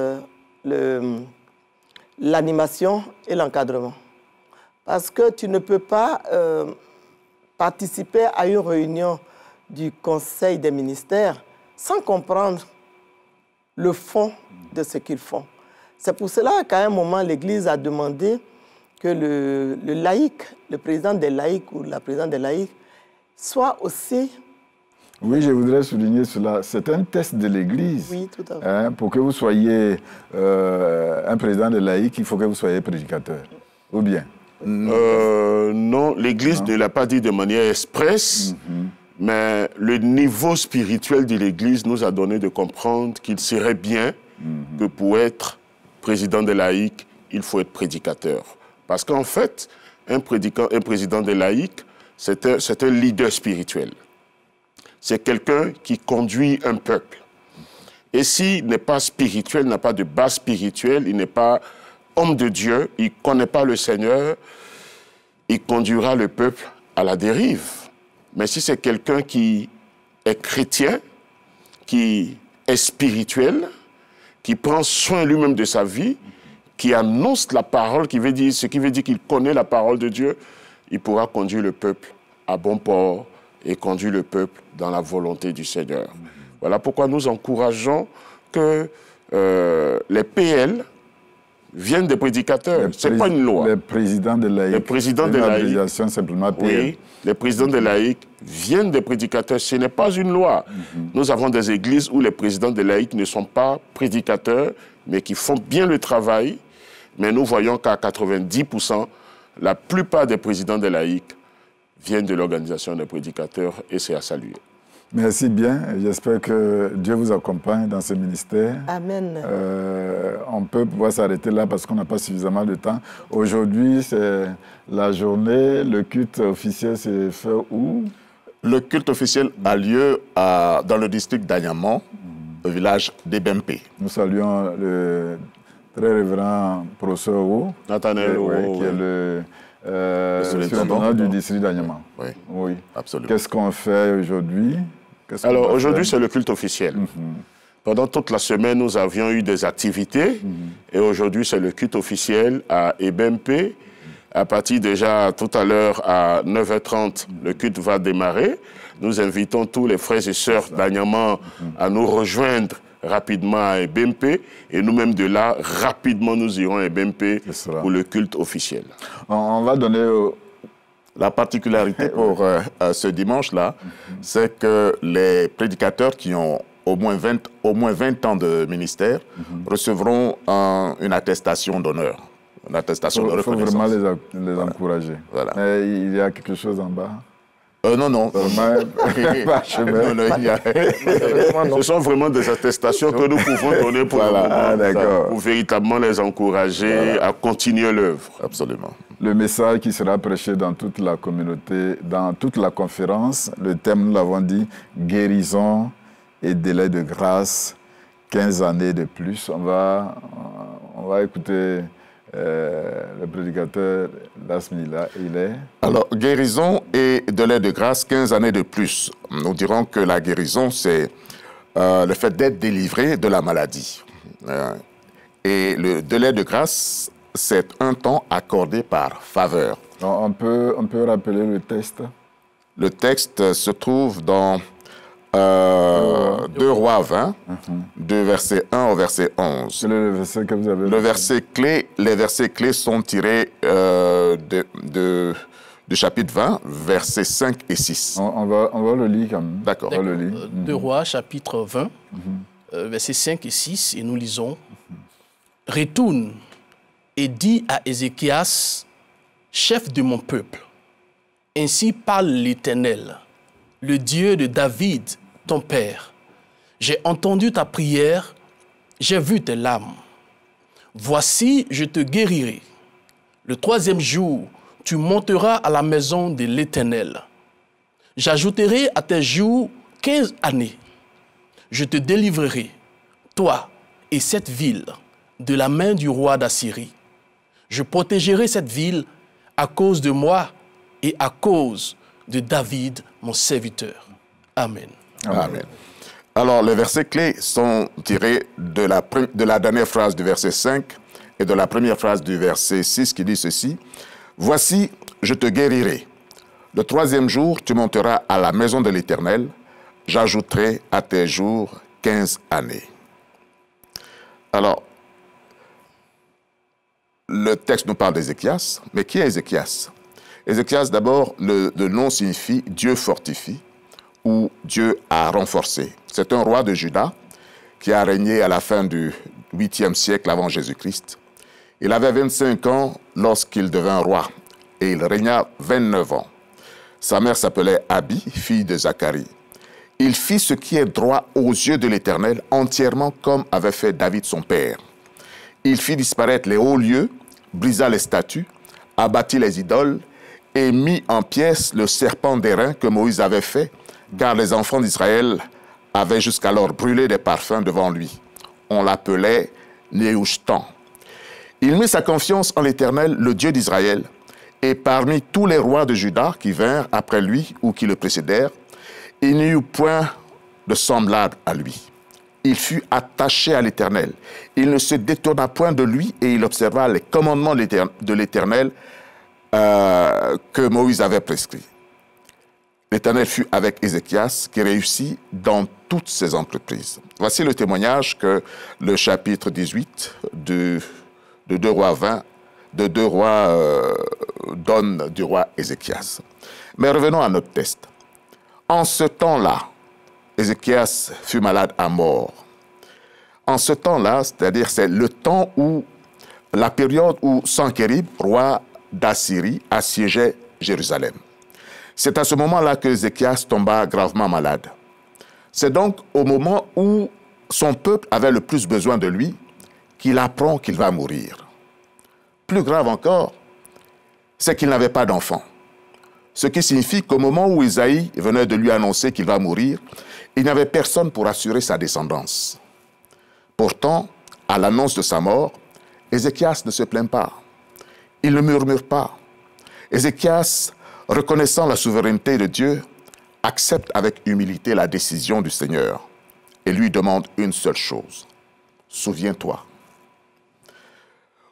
l'animation et l'encadrement. Parce que tu ne peux pas participer à une réunion du Conseil des ministères sans comprendre le fond de ce qu'ils font. C'est pour cela qu'à un moment, l'Église a demandé que le laïc, le président des laïcs ou la présidente des laïcs, soit aussi...
Oui, je voudrais souligner cela. C'est un test de l'Église.
Oui, tout à fait.
Hein, pour que vous soyez un président de laïc, il faut que vous soyez prédicateur. Ou bien?
Non, l'Église ne l'a pas dit de manière expresse, mais le niveau spirituel de l'Église nous a donné de comprendre qu'il serait bien que pour être président des laïcs, il faut être prédicateur. Parce qu'en fait, un président des laïcs, c'est un leader spirituel. C'est quelqu'un qui conduit un peuple. Et s'il n'est pas spirituel, n'a pas de base spirituelle, il n'est pas homme de Dieu, il ne connaît pas le Seigneur, il conduira le peuple à la dérive. Mais si c'est quelqu'un qui est chrétien, qui est spirituel, qui prend soin lui-même de sa vie, qui annonce la parole, ce qui veut dire qu'il connaît la parole de Dieu, il pourra conduire le peuple à bon port et conduire le peuple dans la volonté du Seigneur. Voilà pourquoi nous encourageons que les PL viennent des prédicateurs. Ce n'est pas une loi.
Les présidents de laïcs.
Les présidents de laïcs.
L'abréviation simplement PL.
Oui, les présidents de laïcs viennent des prédicateurs. Ce n'est pas une loi. Nous avons des églises où les présidents de laïcs ne sont pas prédicateurs, mais qui font bien le travail. Mais nous voyons qu'à 90%, la plupart des présidents de laïcs viennent de l'organisation des prédicateurs et c'est à saluer.
Merci bien. J'espère que Dieu vous accompagne dans ce ministère.
Amen.
On peut pouvoir s'arrêter là parce qu'on n'a pas suffisamment de temps. Aujourd'hui, c'est la journée. Le culte officiel se fait où?
Le culte officiel a lieu dans le district d'Agnaman, au village d'Ebempe.
Nous saluons le très révérend professeur Ou,
Nathanaël Ou,
qui est le surintendant du district d'Agnaman.
Oui,
Oui.
absolument.
Qu'est-ce qu'on fait aujourd'hui?
Alors aujourd'hui, c'est le culte officiel. Pendant toute la semaine, nous avions eu des activités et aujourd'hui, c'est le culte officiel à Ebempe. À partir déjà tout à l'heure à 9h30, le culte va démarrer. Nous invitons tous les frères et sœurs d'Agnaman à nous rejoindre rapidement à Ebempe et nous-mêmes de là, rapidement nous irons à Ebempe pour le culte officiel.
On va donner...
La particularité pour ce dimanche-là, c'est que les prédicateurs qui ont au moins 20 ans de ministère recevront une attestation d'honneur. Une attestation de reconnaissance.
Il faut vraiment les encourager.
Voilà.
Mais il y a quelque chose en bas?
Non, non.
Ce sont vraiment des attestations que nous pouvons donner pour, pour véritablement les encourager à continuer l'œuvre.
Absolument.
Le message qui sera prêché dans toute la communauté, dans toute la conférence, le thème, nous l'avons dit, guérison et délai de grâce, 15 années de plus. On va écouter le prédicateur Lasmila, il est...
Alors, guérison et délai de grâce, 15 années de plus. Nous dirons que la guérison, c'est le fait d'être délivré de la maladie. Et le délai de grâce, c'est un temps accordé par faveur.
On peut rappeler le texte?
Le texte se trouve dans 2 Rois 20, de verset 1 au verset 11.
Quel est le verset que vous avez?
Les versets clés sont tirés du chapitre 20, versets 5 et 6.
On va le lire quand même.
D'accord.
2 Rois, chapitre 20, versets 5 et 6, et nous lisons « Retourne et dis à Ézéchias, chef de mon peuple, ainsi parle l'Éternel, le Dieu de David, ton père. J'ai entendu ta prière, j'ai vu tes larmes. Voici, je te guérirai. Le 3e jour, tu monteras à la maison de l'Éternel. J'ajouterai à tes jours 15 années. Je te délivrerai, toi et cette ville, de la main du roi d'Assyrie. Je protégerai cette ville à cause de moi et à cause de David, mon serviteur. Amen.
Amen. Alors, les versets clés sont tirés de la dernière phrase du verset 5 et de la première phrase du verset 6 qui dit ceci. « Voici, je te guérirai. Le 3e jour, tu monteras à la maison de l'Éternel. J'ajouterai à tes jours 15 années. » Alors, le texte nous parle d'Ézéchias, mais qui est Ézéchias? Ézéchias, d'abord, le nom signifie « Dieu fortifie » ou « Dieu a renforcé ». C'est un roi de Juda qui a régné à la fin du 8e siècle avant Jésus-Christ. Il avait 25 ans lorsqu'il devint roi et il régna 29 ans. Sa mère s'appelait Abi, fille de Zacharie. Il fit ce qui est droit aux yeux de l'Éternel, entièrement comme avait fait David son père. Il fit disparaître les hauts lieux, brisa les statues, abattit les idoles et mit en pièces le serpent d'airain que Moïse avait fait, car les enfants d'Israël avaient jusqu'alors brûlé des parfums devant lui. On l'appelait Néhushtan. Il mit sa confiance en l'Éternel, le Dieu d'Israël, et parmi tous les rois de Juda qui vinrent après lui ou qui le précédèrent, il n'y eut point de semblable à lui. Il fut attaché à l'Éternel. Il ne se détourna point de lui et il observa les commandements de l'Éternel que Moïse avait prescrits. L'Éternel fut avec Ézéchias qui réussit dans toutes ses entreprises. Voici le témoignage que le chapitre 18 de 2 Rois 20, de 2 Rois donne du roi Ézéchias. Mais revenons à notre texte. En ce temps-là, Ézéchias fut malade à mort. En ce temps-là, c'est-à-dire c'est le temps où, la période où Sankérib, roi d'Assyrie, assiégeait Jérusalem. C'est à ce moment-là que Ézéchias tomba gravement malade. C'est donc au moment où son peuple avait le plus besoin de lui qu'il apprend qu'il va mourir. Plus grave encore, c'est qu'il n'avait pas d'enfant. Ce qui signifie qu'au moment où Isaïe venait de lui annoncer qu'il va mourir, il n'y avait personne pour assurer sa descendance. Pourtant, à l'annonce de sa mort, Ézéchias ne se plaint pas. Il ne murmure pas. Ézéchias, reconnaissant la souveraineté de Dieu, accepte avec humilité la décision du Seigneur et lui demande une seule chose. Souviens-toi.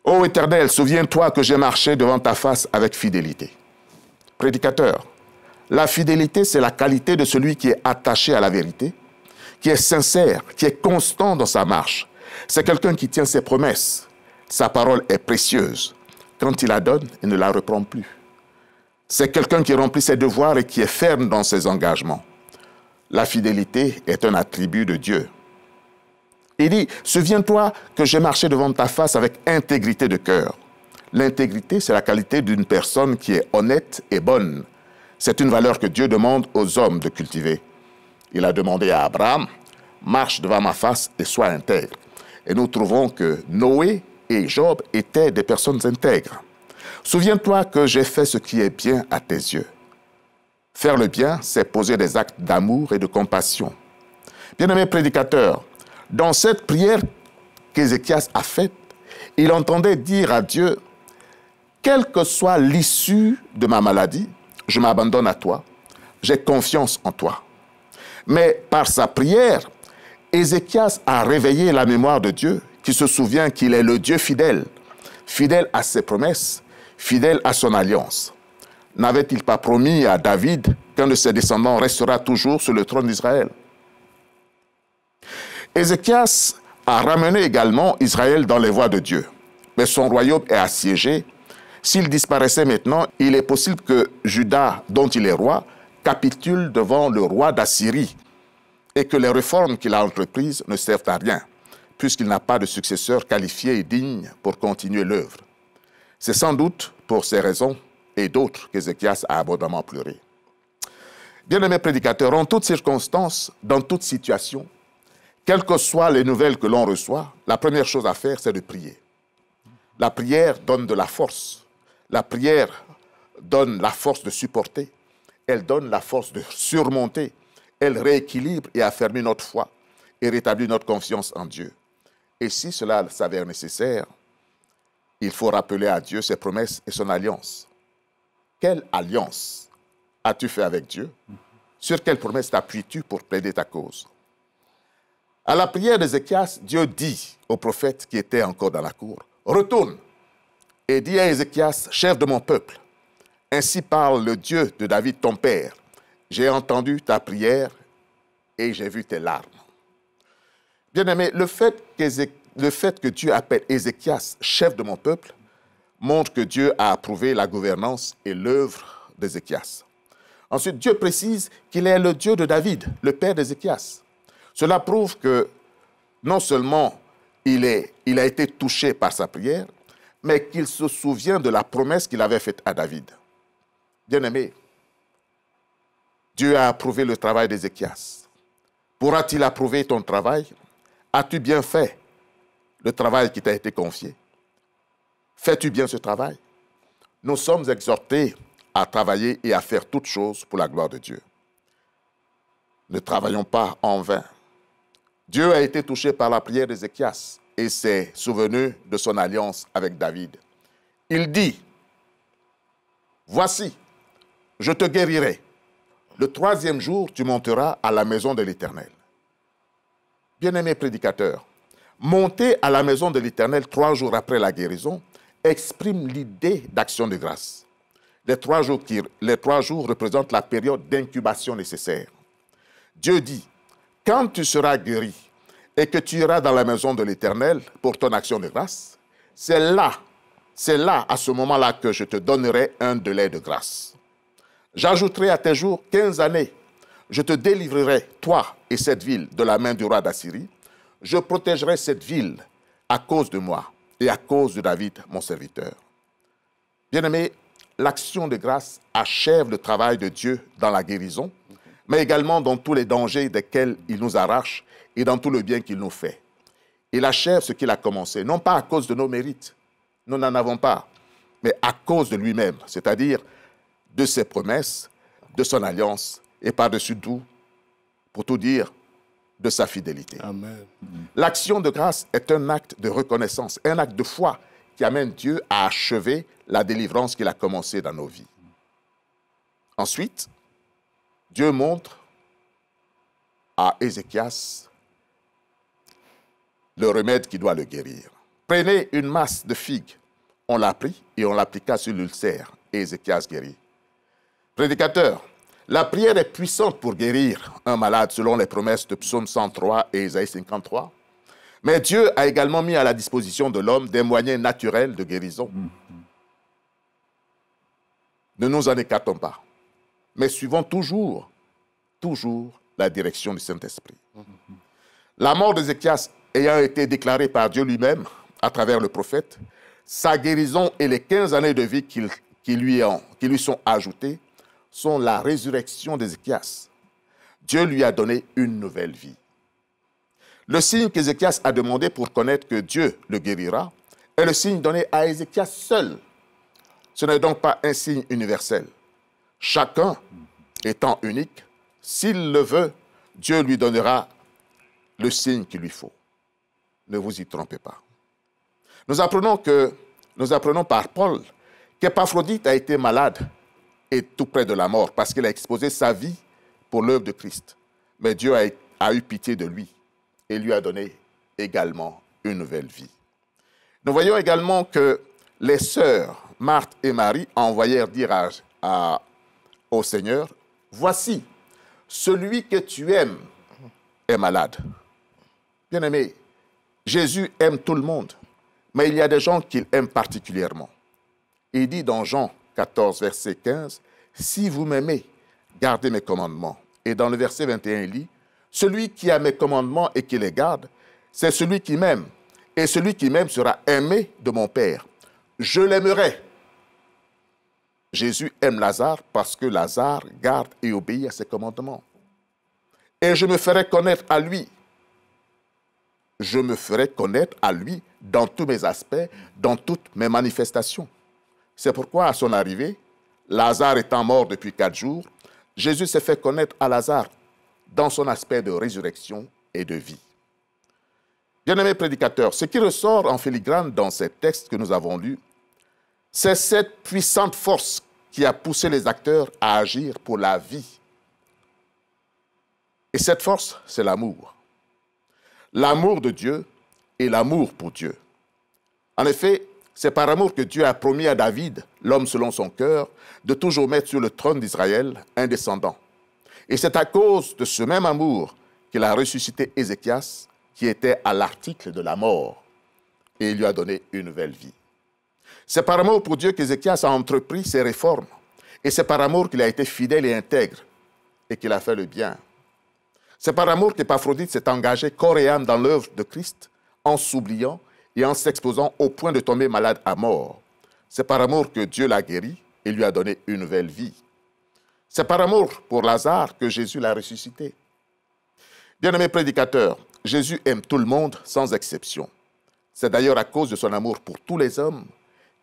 Ô Éternel, souviens-toi que j'ai marché devant ta face avec fidélité. Prédicateur, la fidélité, c'est la qualité de celui qui est attaché à la vérité, qui est sincère, qui est constant dans sa marche. C'est quelqu'un qui tient ses promesses. Sa parole est précieuse. Quand il la donne, il ne la reprend plus. C'est quelqu'un qui remplit ses devoirs et qui est ferme dans ses engagements. La fidélité est un attribut de Dieu. Il dit, souviens-toi que j'ai marché devant ta face avec intégrité de cœur. L'intégrité, c'est la qualité d'une personne qui est honnête et bonne. C'est une valeur que Dieu demande aux hommes de cultiver. Il a demandé à Abraham, marche devant ma face et sois intègre. Et nous trouvons que Noé et Job étaient des personnes intègres. Souviens-toi que j'ai fait ce qui est bien à tes yeux. Faire le bien, c'est poser des actes d'amour et de compassion. Bien-aimé prédicateur, dans cette prière qu'Ézéchias a faite, il entendait dire à Dieu, quelle que soit l'issue de ma maladie, je m'abandonne à toi, j'ai confiance en toi. Mais par sa prière, Ézéchias a réveillé la mémoire de Dieu, qui se souvient qu'il est le Dieu fidèle, fidèle à ses promesses, fidèle à son alliance. N'avait-il pas promis à David qu'un de ses descendants restera toujours sur le trône d'Israël? Ézéchias a ramené également Israël dans les voies de Dieu, mais son royaume est assiégé. S'il disparaissait maintenant, il est possible que Juda, dont il est roi, capitule devant le roi d'Assyrie et que les réformes qu'il a entreprises ne servent à rien, puisqu'il n'a pas de successeur qualifié et digne pour continuer l'œuvre. C'est sans doute pour ces raisons et d'autres qu'Ézéchias a abondamment pleuré. Bien-aimés prédicateurs, en toutes circonstances, dans toute situation, quelles que soient les nouvelles que l'on reçoit, la première chose à faire, c'est de prier. La prière donne de la force. La prière donne la force de supporter. Elle donne la force de surmonter. Elle rééquilibre et affermit notre foi et rétablit notre confiance en Dieu. Et si cela s'avère nécessaire, il faut rappeler à Dieu ses promesses et son alliance. Quelle alliance as-tu fait avec Dieu? Sur quelle promesse t'appuies-tu pour plaider ta cause? À la prière d'Ézéchias, Dieu dit au prophète qui était encore dans la cour, « Retourne et dis à Ézéchias, chef de mon peuple, ainsi parle le Dieu de David ton père. J'ai entendu ta prière et j'ai vu tes larmes. » Bien-aimé, le fait que Dieu appelle Ézéchias chef de mon peuple montre que Dieu a approuvé la gouvernance et l'œuvre d'Ézéchias. Ensuite, Dieu précise qu'il est le Dieu de David, le père d'Ézéchias. Cela prouve que non seulement il a été touché par sa prière, mais qu'il se souvient de la promesse qu'il avait faite à David. Bien-aimé, Dieu a approuvé le travail d'Ézéchias. Pourra-t-il approuver ton travail? As-tu bien fait le travail qui t'a été confié? Fais-tu bien ce travail? Nous sommes exhortés à travailler et à faire toutes choses pour la gloire de Dieu. Ne travaillons pas en vain. Dieu a été touché par la prière d'Ézéchias et s'est souvenu de son alliance avec David. Il dit, « Voici, je te guérirai. Le 3e jour, tu monteras à la maison de l'Éternel. » Bien-aimés prédicateurs, monter à la maison de l'Éternel 3 jours après la guérison exprime l'idée d'action de grâce. Les 3 jours représentent la période d'incubation nécessaire. Dieu dit, quand tu seras guéri et que tu iras dans la maison de l'Éternel pour ton action de grâce, c'est là, à ce moment-là, que je te donnerai un délai de grâce. J'ajouterai à tes jours 15 années. Je te délivrerai, toi et cette ville, de la main du roi d'Assyrie. Je protégerai cette ville à cause de moi et à cause de David, mon serviteur. Bien-aimés, l'action de grâce achève le travail de Dieu dans la guérison, mais également dans tous les dangers desquels il nous arrache et dans tout le bien qu'il nous fait. Il achève ce qu'il a commencé, non pas à cause de nos mérites, nous n'en avons pas, mais à cause de lui-même, c'est-à-dire de ses promesses, de son alliance et par-dessus tout, pour tout dire, de sa fidélité.
Amen.
L'action de grâce est un acte de reconnaissance, un acte de foi qui amène Dieu à achever la délivrance qu'il a commencée dans nos vies. Ensuite, Dieu montre à Ézéchias le remède qui doit le guérir. Prenez une masse de figues. On l'a pris et on l'appliqua sur l'ulcère. Et Ézéchias guérit. Prédicateur, la prière est puissante pour guérir un malade selon les promesses de Psaume 103 et Ésaïe 53. Mais Dieu a également mis à la disposition de l'homme des moyens naturels de guérison. Ne nous en écartons pas, mais suivons toujours la direction du Saint-Esprit. La mort d'Ézéchias ayant été déclarée par Dieu lui-même à travers le prophète, sa guérison et les 15 années de vie qui lui sont ajoutées sont la résurrection d'Ézéchias. Dieu lui a donné une nouvelle vie. Le signe qu'Ézéchias a demandé pour connaître que Dieu le guérira est le signe donné à Ézéchias seul. Ce n'est donc pas un signe universel. Chacun étant unique, s'il le veut, Dieu lui donnera le signe qu'il lui faut. Ne vous y trompez pas. Nous apprenons par Paul qu'Épaphrodite a été malade et tout près de la mort parce qu'il a exposé sa vie pour l'œuvre de Christ. Mais Dieu a eu pitié de lui et lui a donné également une nouvelle vie. Nous voyons également que les sœurs Marthe et Marie envoyèrent dire au Seigneur, « Voici, celui que tu aimes est malade. » Bien-aimé, Jésus aime tout le monde, mais il y a des gens qu'il aime particulièrement. Il dit dans Jean 14, verset 15, « Si vous m'aimez, gardez mes commandements. » Et dans le verset 21, il dit, « Celui qui a mes commandements et qui les garde, c'est celui qui m'aime. Et celui qui m'aime sera aimé de mon Père. Je l'aimerai. » Jésus aime Lazare parce que Lazare garde et obéit à ses commandements. Et je me ferai connaître à lui. Je me ferai connaître à lui dans tous mes aspects, dans toutes mes manifestations. C'est pourquoi, à son arrivée, Lazare étant mort depuis 4 jours, Jésus s'est fait connaître à Lazare dans son aspect de résurrection et de vie. Bien-aimés prédicateurs, ce qui ressort en filigrane dans ces textes que nous avons lus, c'est cette puissante force qui a poussé les acteurs à agir pour la vie. Et cette force, c'est l'amour. L'amour de Dieu et l'amour pour Dieu. En effet, c'est par amour que Dieu a promis à David, l'homme selon son cœur, de toujours mettre sur le trône d'Israël un descendant. Et c'est à cause de ce même amour qu'il a ressuscité Ézéchias, qui était à l'article de la mort, et il lui a donné une nouvelle vie. C'est par amour pour Dieu qu'Ézéchias a entrepris ses réformes, et c'est par amour qu'il a été fidèle et intègre, et qu'il a fait le bien. C'est par amour qu'Épaphrodite s'est engagé corps et âme dans l'œuvre de Christ, en s'oubliant et en s'exposant au point de tomber malade à mort. C'est par amour que Dieu l'a guéri et lui a donné une nouvelle vie. C'est par amour pour Lazare que Jésus l'a ressuscité. Bien-aimés prédicateurs, Jésus aime tout le monde sans exception. C'est d'ailleurs à cause de son amour pour tous les hommes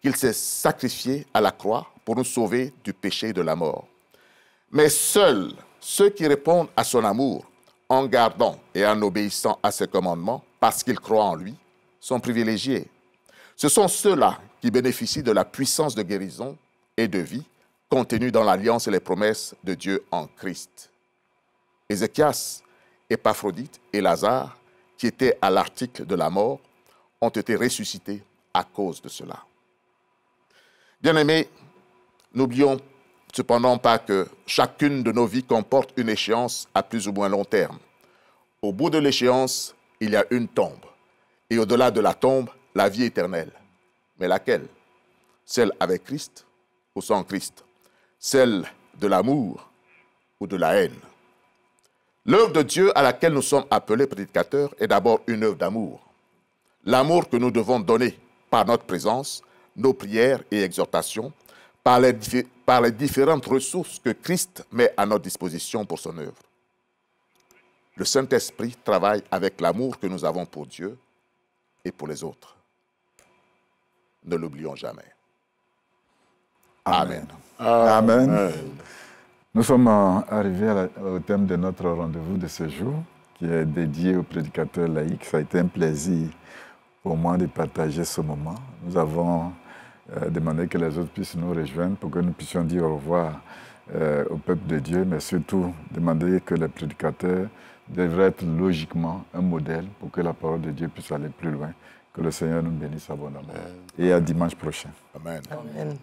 qu'il s'est sacrifié à la croix pour nous sauver du péché et de la mort. Mais seuls ceux qui répondent à son amour en gardant et en obéissant à ses commandements parce qu'ils croient en lui sont privilégiés. Ce sont ceux-là qui bénéficient de la puissance de guérison et de vie contenue dans l'alliance et les promesses de Dieu en Christ. Ézéchias, Épaphrodite et Lazare, qui étaient à l'article de la mort, ont été ressuscités à cause de cela. Bien-aimés, n'oublions cependant pas que chacune de nos vies comporte une échéance à plus ou moins long terme. Au bout de l'échéance, il y a une tombe. Et au-delà de la tombe, la vie éternelle. Mais laquelle? Celle avec Christ ou sans Christ? Celle de l'amour ou de la haine? L'œuvre de Dieu à laquelle nous sommes appelés prédicateurs est d'abord une œuvre d'amour. L'amour que nous devons donner par notre présence, nos prières et exhortations, par les différentes ressources que Christ met à notre disposition pour son œuvre. Le Saint-Esprit travaille avec l'amour que nous avons pour Dieu et pour les autres. Ne l'oublions jamais. Amen.
Amen. Amen. Nous sommes arrivés au thème de notre rendez-vous de ce jour, qui est dédié aux prédicateurs laïcs. Ça a été un plaisir pour moi de partager ce moment. Nous avons demandé que les autres puissent nous rejoindre pour que nous puissions dire au revoir au peuple de Dieu, mais surtout demander que les prédicateurs devraient être logiquement un modèle pour que la parole de Dieu puisse aller plus loin. Que le Seigneur nous bénisse abondamment. Et à dimanche prochain.
Amen.
Amen.